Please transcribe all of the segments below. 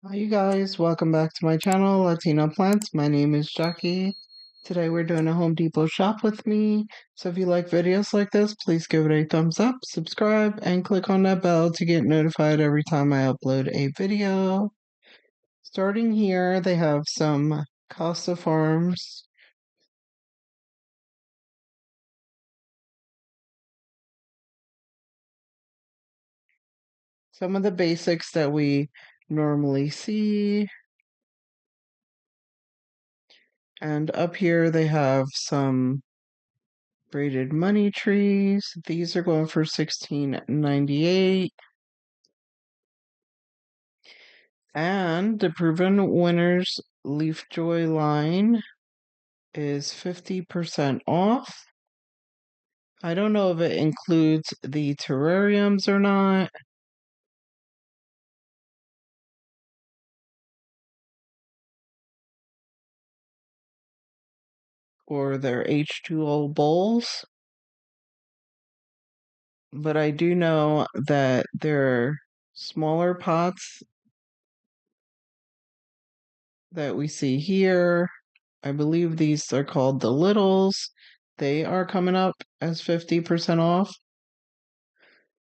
Hi you guys, welcome back to my channel, latinaplants. My name is Jackie. Today we're doing a Home Depot shop with me. So if you like videos like this, please give it a thumbs up, subscribe, and click on that bell to get notified every time I upload a video. Starting here, they have some Costa Farms. Some of the basics that we normally see. And up here they have some braided money trees. These are going for $16.98. And the Proven Winners Leaf Joy line is 50% off. I don't know if it includes the terrariums or not. Or their H2O bowls. But I do know that their smaller pots that we see here, I believe these are called the littles. They are coming up as 50% off.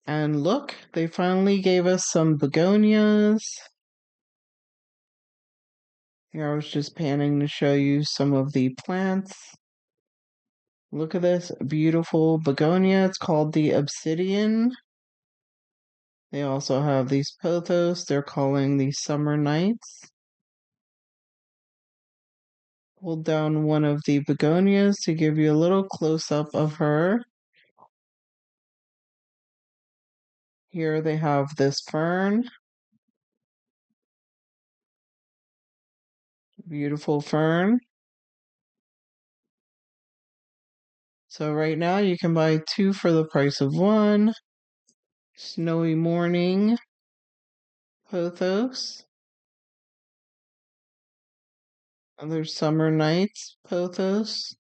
And look, they finally gave us some begonias. Here I was just panning to show you some of the plants. Look at this beautiful begonia. It's called the obsidian. They also have these pothos. They're calling these summer nights. Hold down one of the begonias to give you a little close-up of her. Here they have this fern. Beautiful fern. So right now you can buy two for the price of one. Snowy morning pothos. Other summer nights pothos.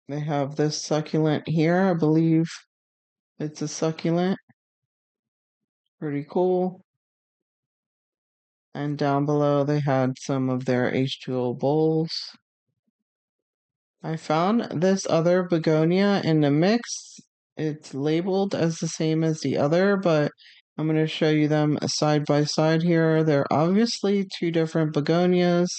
They have this succulent here. I believe it's a succulent. Pretty cool. And down below they had some of their H2O bowls. I found this other begonia in the mix. It's labeled as the same as the other, but I'm going to show you them side by side here. They're obviously two different begonias.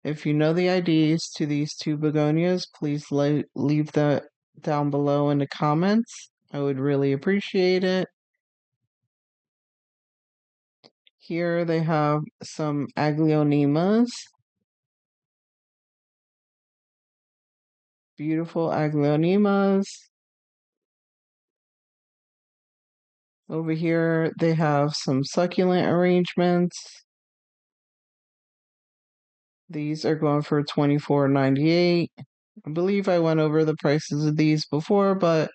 If you know the IDs to these two begonias, please leave that down below in the comments. I would really appreciate it. Here they have some aglionemas. Beautiful aglionemas. Over here they have some succulent arrangements. These are going for $24.98. I believe I went over the prices of these before, but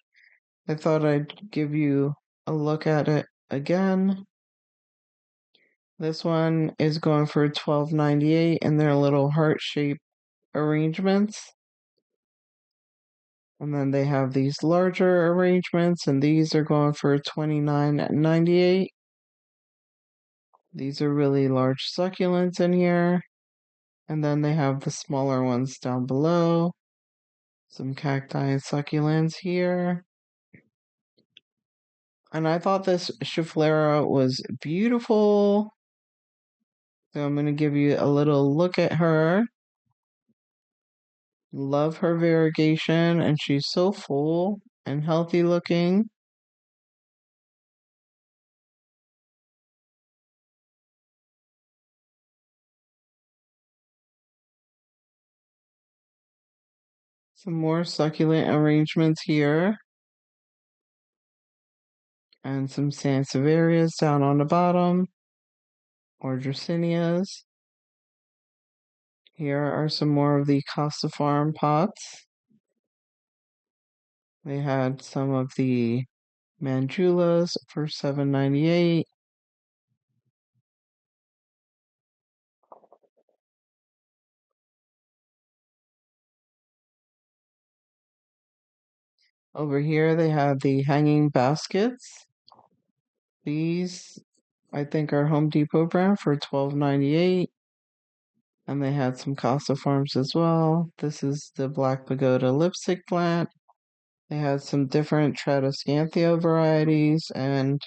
I thought I'd give you a look at it again. This one is going for $12.98 and they're little heart-shaped arrangements. And then they have these larger arrangements, and these are going for $29.98. These are really large succulents in here. And then they have the smaller ones down below. Some cacti and succulents here. And I thought this Schefflera was beautiful. So I'm going to give you a little look at her. Love her variegation, and she's so full and healthy looking. Some more succulent arrangements here. And some sansevierias down on the bottom. Or Dracaenias. Here are some more of the Costa Farm pots. They had some of the Mandulas for $7.98. Over here they have the hanging baskets. These I think are Home Depot brand for $12.98. And they had some Casa Farms as well. This is the Black Pagoda lipstick plant. They had some different Tradescantia varieties and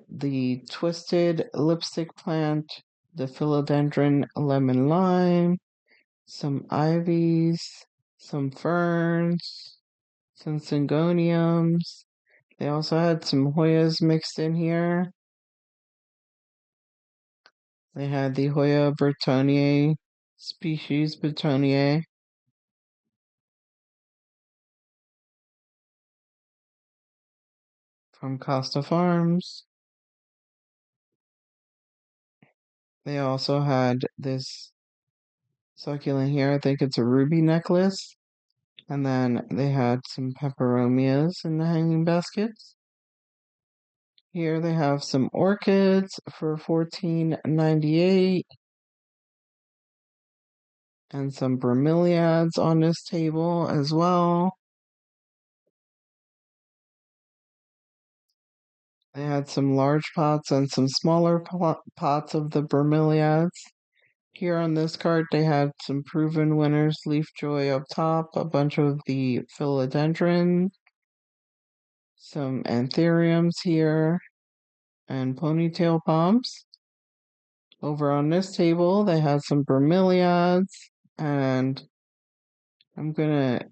the twisted lipstick plant, the philodendron lemon lime, some ivies, some ferns, some syngoniums. They also had some Hoyas mixed in here. They had the Hoya Bertonier, species Bertonier, from Costa Farms. They also had this succulent here. I think it's a ruby necklace. And then they had some peperomias in the hanging baskets. Here they have some orchids for $14.98. And some bromeliads on this table as well. They had some large pots and some smaller pots of the bromeliads. Here on this card, they had some proven winners, Leaf Joy up top, a bunch of the philodendron, some anthuriums here, and ponytail palms. Over on this table, they had some bromeliads, and I'm gonna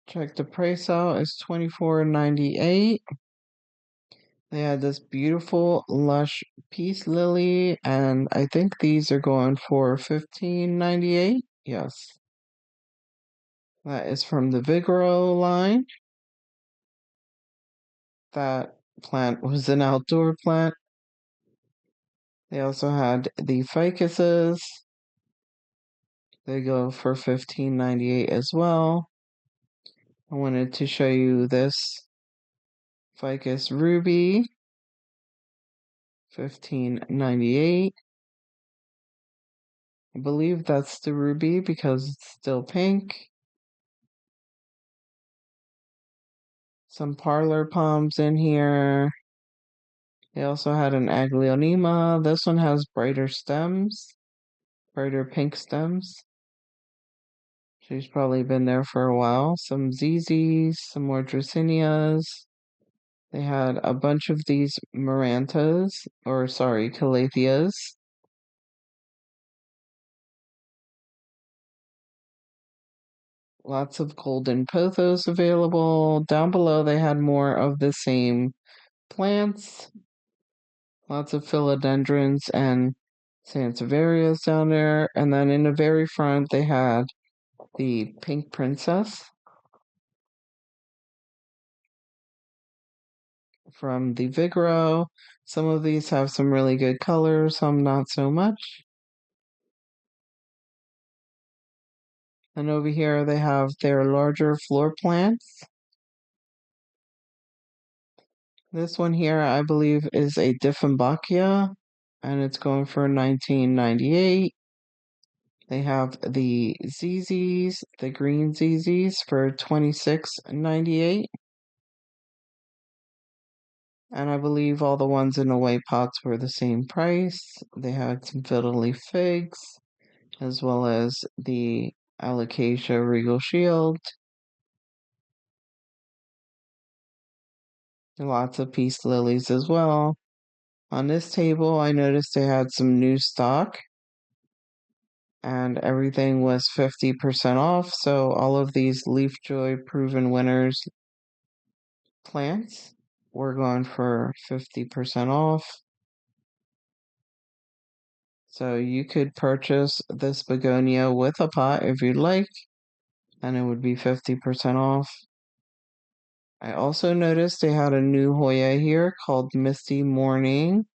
check the price out. It's $24.98. They had this beautiful lush peace lily, and I think these are going for $15.98. Yes. That is from the Vigoro line. That plant was an outdoor plant. They also had the ficuses. They go for $15.98 as well. I wanted to show you this ficus ruby, $15.98. I believe that's the ruby because it's still pink. Some parlor palms in here. They also had an aglaonema. This one has brighter stems, brighter pink stems. She's probably been there for a while. Some ZZs, some more Dracaenias. They had a bunch of these Marantas, or sorry, Calatheas. Lots of golden pothos available. Down below, they had more of the same plants. Lots of philodendrons and sansevierias down there. And then in the very front, they had the pink princess from the Vigoro. Some of these have some really good colors, some not so much. And over here they have their larger floor plants. This one here I believe is a Dieffenbachia, and it's going for $19.98. They have the ZZs, the green ZZs for $26.98. And I believe all the ones in the white pots were the same price. They had some fiddle leaf figs, as well as the Alocasia Regal Shield. Lots of peace lilies as well. On this table, I noticed they had some new stock, and everything was 50% off. So all of these Leaf Joy proven winners plants were going for 50% off. So you could purchase this begonia with a pot if you'd like, and it would be 50% off. I also noticed they had a new Hoya here called Misty Morning.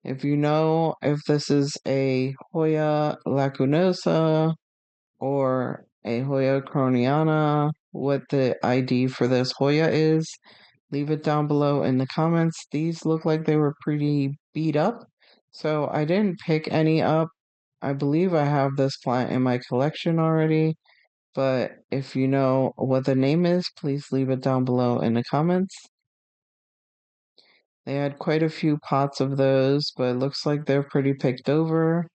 If you know if this is a Hoya lacunosa or a Hoya croniana, what the ID for this Hoya is, leave it down below in the comments. These look like they were pretty beat up, so I didn't pick any up. I believe I have this plant in my collection already, But if you know what the name is, please leave it down below in the comments. They had quite a few pots of those, but it looks like they're pretty picked over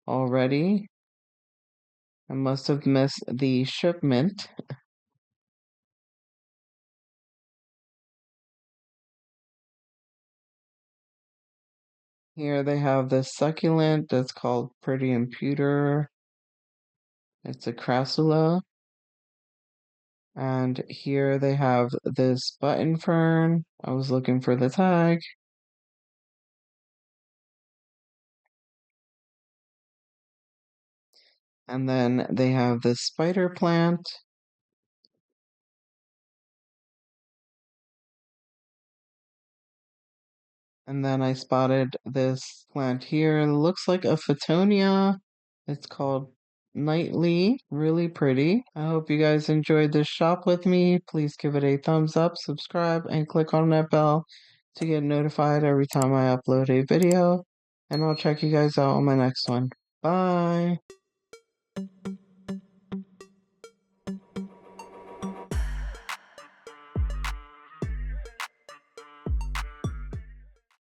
already. I must have missed the shipment. Here they have this succulent that's called Pretty and Pewter. It's a crassula. And here they have this button fern. I was looking for the tag. And then they have this spider plant. And then I spotted this plant here. It looks like a Photonia. It's called Nightly. Really pretty. I hope you guys enjoyed this shop with me. Please give it a thumbs up, subscribe, and click on that bell to get notified every time I upload a video. And I'll check you guys out on my next one. Bye.